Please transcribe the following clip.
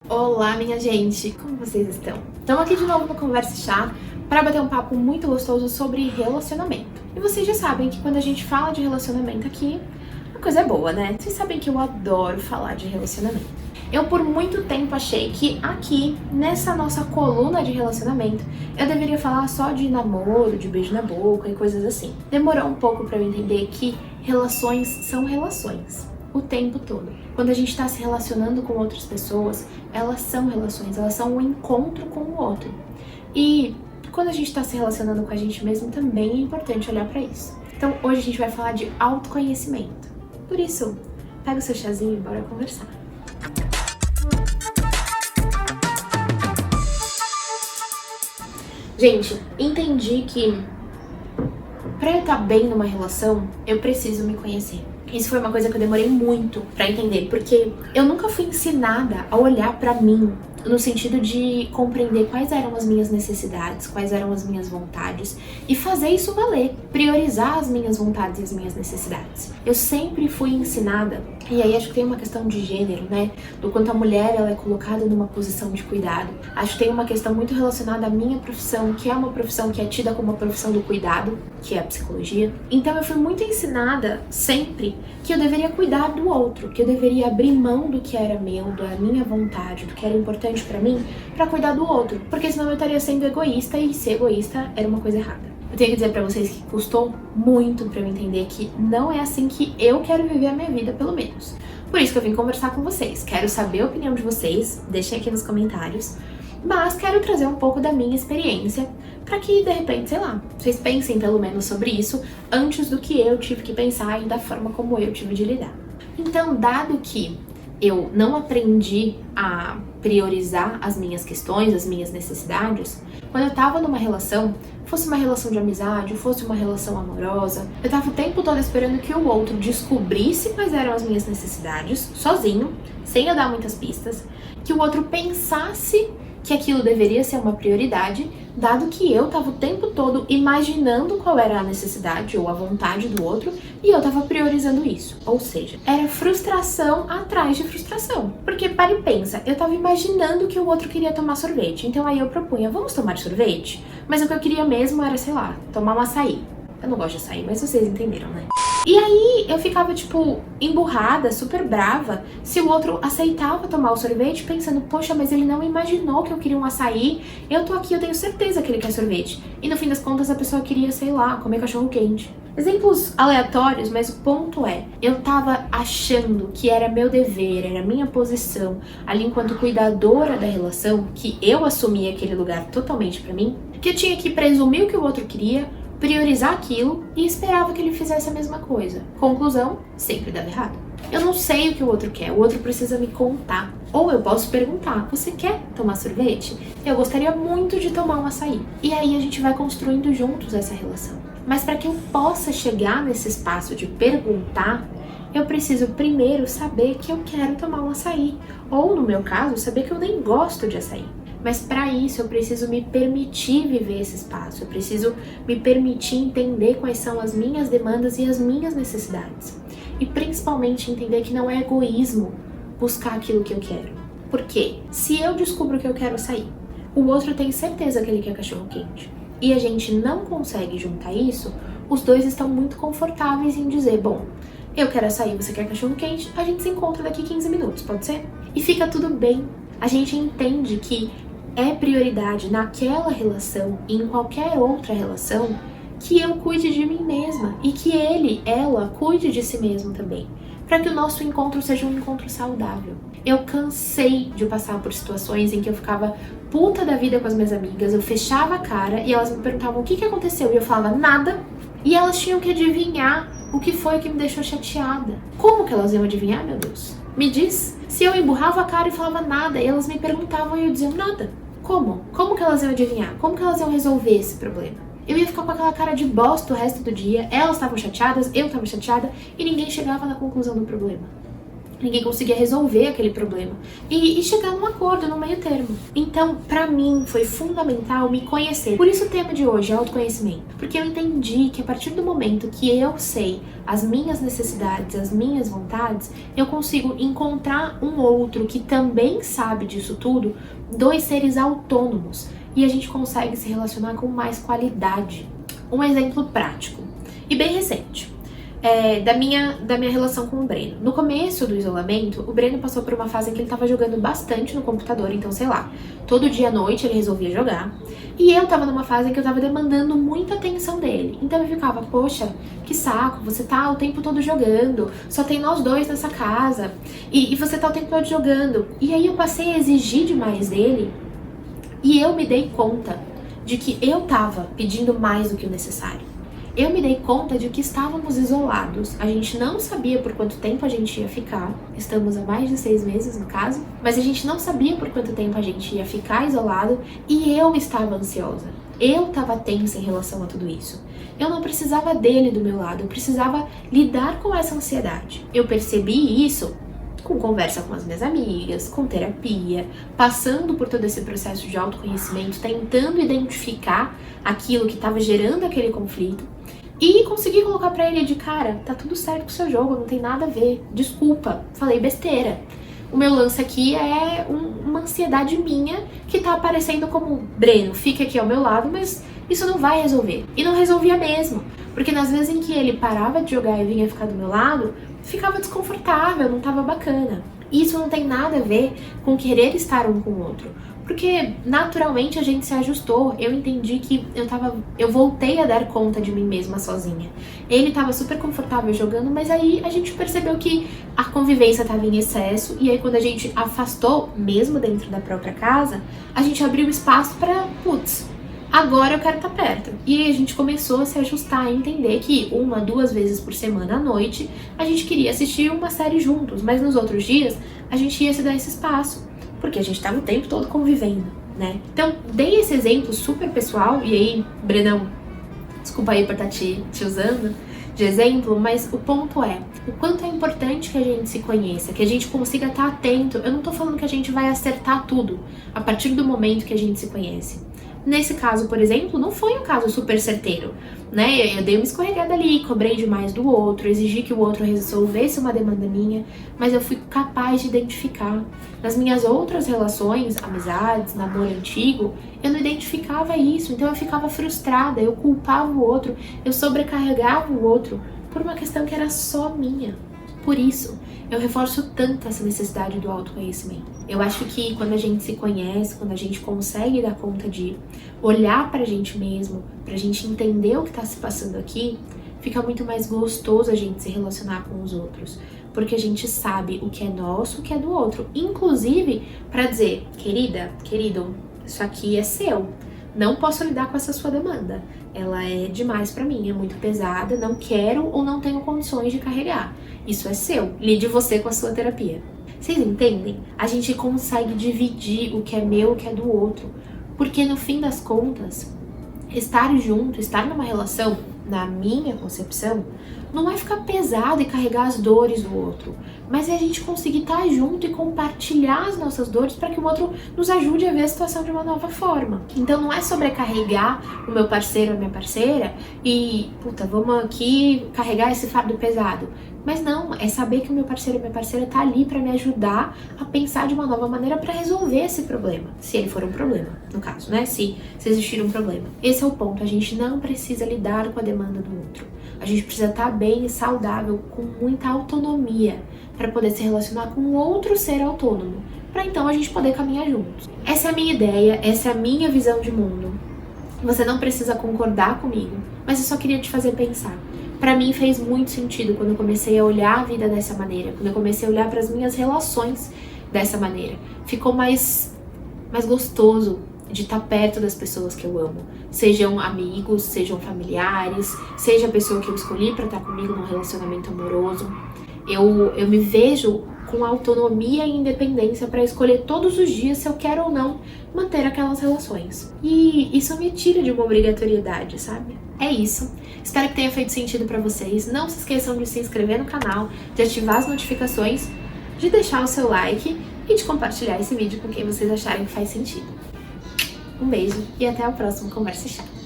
Olá, minha gente! Como vocês estão? Estamos aqui de novo no Conversa Chá para bater um papo muito gostoso sobre relacionamento. E vocês já sabem que quando a gente fala de relacionamento aqui, a coisa é boa, né? Vocês sabem que eu adoro falar de relacionamento. Eu por muito tempo achei que aqui, nessa nossa coluna de relacionamento, eu deveria falar só de namoro, de beijo na boca e coisas assim. Demorou um pouco para eu entender que relações são relações. O tempo todo. Quando a gente está se relacionando com outras pessoas, elas são relações, elas são um encontro com o outro. E quando a gente está se relacionando com a gente mesmo, também é importante olhar para isso. Então hoje a gente vai falar de autoconhecimento. Por isso, pega o seu chazinho e bora conversar. Gente, entendi que para eu estar bem numa relação, eu preciso me conhecer. Isso foi uma coisa que eu demorei muito pra entender, porque eu nunca fui ensinada a olhar pra mim no sentido de compreender quais eram as minhas necessidades, quais eram as minhas vontades e fazer isso valer, priorizar as minhas vontades e as minhas necessidades. Eu sempre fui ensinada, e aí acho que tem uma questão de gênero, né, do quanto a mulher ela é colocada numa posição de cuidado. Acho que tem uma questão muito relacionada à minha profissão, que é uma profissão que é tida como a profissão do cuidado, que é a psicologia. Então eu fui muito ensinada sempre que eu deveria cuidar do outro, que eu deveria abrir mão do que era meu, da minha vontade, do que era importante pra mim, pra cuidar do outro, porque senão eu estaria sendo egoísta e ser egoísta era uma coisa errada. Eu tenho que dizer pra vocês que custou muito pra eu entender que não é assim que eu quero viver a minha vida, pelo menos. Por isso que eu vim conversar com vocês. Quero saber a opinião de vocês, deixem aqui nos comentários, mas quero trazer um pouco da minha experiência pra que, de repente, sei lá, vocês pensem pelo menos sobre isso antes do que eu tive que pensar e da forma como eu tive de lidar. Então, dado que eu não aprendi a priorizar as minhas questões, as minhas necessidades, quando eu tava numa relação, fosse uma relação de amizade, fosse uma relação amorosa, eu tava o tempo todo esperando que o outro descobrisse quais eram as minhas necessidades, sozinho, sem eu dar muitas pistas, que o outro pensasse que aquilo deveria ser uma prioridade, dado que eu tava o tempo todo imaginando qual era a necessidade ou a vontade do outro e eu tava priorizando isso. Ou seja, era frustração atrás de frustração. Porque para e pensa, eu tava imaginando que o outro queria tomar sorvete, então aí eu propunha, vamos tomar sorvete? Mas o que eu queria mesmo era, sei lá, tomar um açaí. Eu não gosto de açaí, mas vocês entenderam, né? E aí eu ficava, tipo, emburrada, super brava, se o outro aceitava tomar o sorvete, pensando, poxa, mas ele não imaginou que eu queria um açaí, eu tô aqui, eu tenho certeza que ele quer sorvete. E no fim das contas a pessoa queria, sei lá, comer cachorro quente. Exemplos aleatórios, mas o ponto é, eu tava achando que era meu dever, era minha posição, ali enquanto cuidadora da relação, que eu assumia aquele lugar totalmente pra mim, que eu tinha que presumir o que o outro queria, priorizar aquilo e esperava que ele fizesse a mesma coisa. Conclusão, sempre dava errado. Eu não sei o que o outro quer, o outro precisa me contar. Ou eu posso perguntar, você quer tomar sorvete? Eu gostaria muito de tomar um açaí. E aí a gente vai construindo juntos essa relação. Mas para que eu possa chegar nesse espaço de perguntar, eu preciso primeiro saber que eu quero tomar um açaí. Ou, no meu caso, saber que eu nem gosto de açaí. Mas para isso eu preciso me permitir viver esse espaço, eu preciso me permitir entender quais são as minhas demandas e as minhas necessidades. E principalmente entender que não é egoísmo buscar aquilo que eu quero. Porque se eu descubro que eu quero açaí, o outro tem certeza que ele quer cachorro quente, e a gente não consegue juntar isso, os dois estão muito confortáveis em dizer, bom, eu quero açaí, você quer cachorro quente, a gente se encontra daqui 15 minutos, pode ser? E fica tudo bem. A gente entende que é prioridade naquela relação e em qualquer outra relação que eu cuide de mim mesma e que ele, ela, cuide de si mesmo também, para que o nosso encontro seja um encontro saudável. Eu cansei de passar por situações em que eu ficava puta da vida com as minhas amigas, eu fechava a cara e elas me perguntavam o que aconteceu e eu falava nada e elas tinham que adivinhar o que foi que me deixou chateada. Como que elas iam adivinhar, meu Deus? Me diz. Se eu emburrava a cara e falava nada, e elas me perguntavam e eu dizia nada. Como? Como que elas iam adivinhar? Como que elas iam resolver esse problema? Eu ia ficar com aquela cara de bosta o resto do dia, elas estavam chateadas, eu estava chateada, e ninguém chegava na conclusão do problema. Ninguém conseguia resolver aquele problema. E chegar num acordo, no meio termo. Então, pra mim, foi fundamental me conhecer. Por isso o tema de hoje é autoconhecimento. Porque eu entendi que a partir do momento que eu sei as minhas necessidades, as minhas vontades, eu consigo encontrar um outro que também sabe disso tudo, 2 seres autônomos. E a gente consegue se relacionar com mais qualidade. Um exemplo prático e bem recente. Da minha relação com o Breno. No começo do isolamento, o Breno passou por uma fase em que ele tava jogando bastante no computador, então sei lá, todo dia à noite ele resolvia jogar. E eu tava numa fase em que eu tava demandando muita atenção dele. Então eu ficava, poxa, que saco, você tá o tempo todo jogando, só tem nós 2 nessa casa, e você tá o tempo todo jogando. E aí eu passei a exigir demais dele, e eu me dei conta de que eu tava pedindo mais do que o necessário. Eu me dei conta de que estávamos isolados. A gente não sabia por quanto tempo a gente ia ficar. Estamos há mais de 6 meses, no caso. Mas a gente não sabia por quanto tempo a gente ia ficar isolado. E eu estava ansiosa. Eu estava tensa em relação a tudo isso. Eu não precisava dele do meu lado. Eu precisava lidar com essa ansiedade. Eu percebi isso com conversa com as minhas amigas, com terapia, passando por todo esse processo de autoconhecimento, tentando identificar aquilo que estava gerando aquele conflito e consegui colocar pra ele de cara, tá tudo certo com o seu jogo, não tem nada a ver, desculpa, falei besteira. O meu lance aqui é uma ansiedade minha que tá aparecendo como, Breno, fica aqui ao meu lado, mas isso não vai resolver. E não resolvia mesmo, porque nas vezes em que ele parava de jogar e vinha ficar do meu lado, ficava desconfortável, não tava bacana. E isso não tem nada a ver com querer estar um com o outro, porque naturalmente a gente se ajustou. Eu entendi que eu voltei a dar conta de mim mesma sozinha. Ele tava super confortável jogando, mas aí a gente percebeu que a convivência tava em excesso, e aí quando a gente afastou, mesmo dentro da própria casa, a gente abriu espaço pra, agora eu quero estar perto. E aí a gente começou a se ajustar, a entender que 1, 2 vezes por semana à noite a gente queria assistir uma série juntos, mas nos outros dias a gente ia se dar esse espaço, porque a gente tava o tempo todo convivendo, né? Então, dei esse exemplo super pessoal, e aí, Brenão, desculpa aí por estar te usando de exemplo, mas o ponto é, o quanto é importante que a gente se conheça, que a gente consiga estar atento. Eu não tô falando que a gente vai acertar tudo a partir do momento que a gente se conhece. Nesse caso, por exemplo, não foi um caso super certeiro, né? Eu dei uma escorregada ali, cobrei demais do outro, exigi que o outro resolvesse uma demanda minha, mas eu fui capaz de identificar. Nas minhas outras relações, amizades, namoro antigo, eu não identificava isso, então eu ficava frustrada, eu culpava o outro, eu sobrecarregava o outro por uma questão que era só minha. Por isso, eu reforço tanto essa necessidade do autoconhecimento. Eu acho que quando a gente se conhece, quando a gente consegue dar conta de olhar pra gente mesmo, pra gente entender o que tá se passando aqui, fica muito mais gostoso a gente se relacionar com os outros. Porque a gente sabe o que é nosso, o que é do outro. Inclusive, pra dizer, querida, querido, isso aqui é seu. Não posso lidar com essa sua demanda. Ela é demais pra mim, é muito pesada, não quero ou não tenho condições de carregar. Isso é seu. Lide você com a sua terapia. Vocês entendem? A gente consegue dividir o que é meu, o que é do outro. Porque no fim das contas, estar junto, estar numa relação, na minha concepção, não é ficar pesado e carregar as dores do outro, mas é a gente conseguir estar junto e compartilhar as nossas dores para que o outro nos ajude a ver a situação de uma nova forma. Então não é sobrecarregar o meu parceiro ou a minha parceira e, vamos aqui carregar esse fardo pesado. Mas não, é saber que o meu parceiro ou minha parceira tá ali para me ajudar a pensar de uma nova maneira para resolver esse problema. Se ele for um problema, no caso, né? Se existir um problema. Esse é o ponto, a gente não precisa lidar com a demanda do outro. A gente precisa estar bem e saudável, com muita autonomia, para poder se relacionar com outro ser autônomo, para então a gente poder caminhar juntos. Essa é a minha ideia, essa é a minha visão de mundo. Você não precisa concordar comigo, mas eu só queria te fazer pensar. Pra mim fez muito sentido quando eu comecei a olhar a vida dessa maneira, quando eu comecei a olhar para as minhas relações dessa maneira. Ficou mais gostoso de estar perto das pessoas que eu amo. Sejam amigos, sejam familiares, seja a pessoa que eu escolhi para estar comigo num relacionamento amoroso. Eu me vejo com autonomia e independência para escolher todos os dias se eu quero ou não manter aquelas relações. E isso me tira de uma obrigatoriedade, sabe? É isso. Espero que tenha feito sentido para vocês. Não se esqueçam de se inscrever no canal, de ativar as notificações de deixar o seu like e de compartilhar esse vídeo com quem vocês acharem que faz sentido. Um beijo e até o próximo Conversa Chata.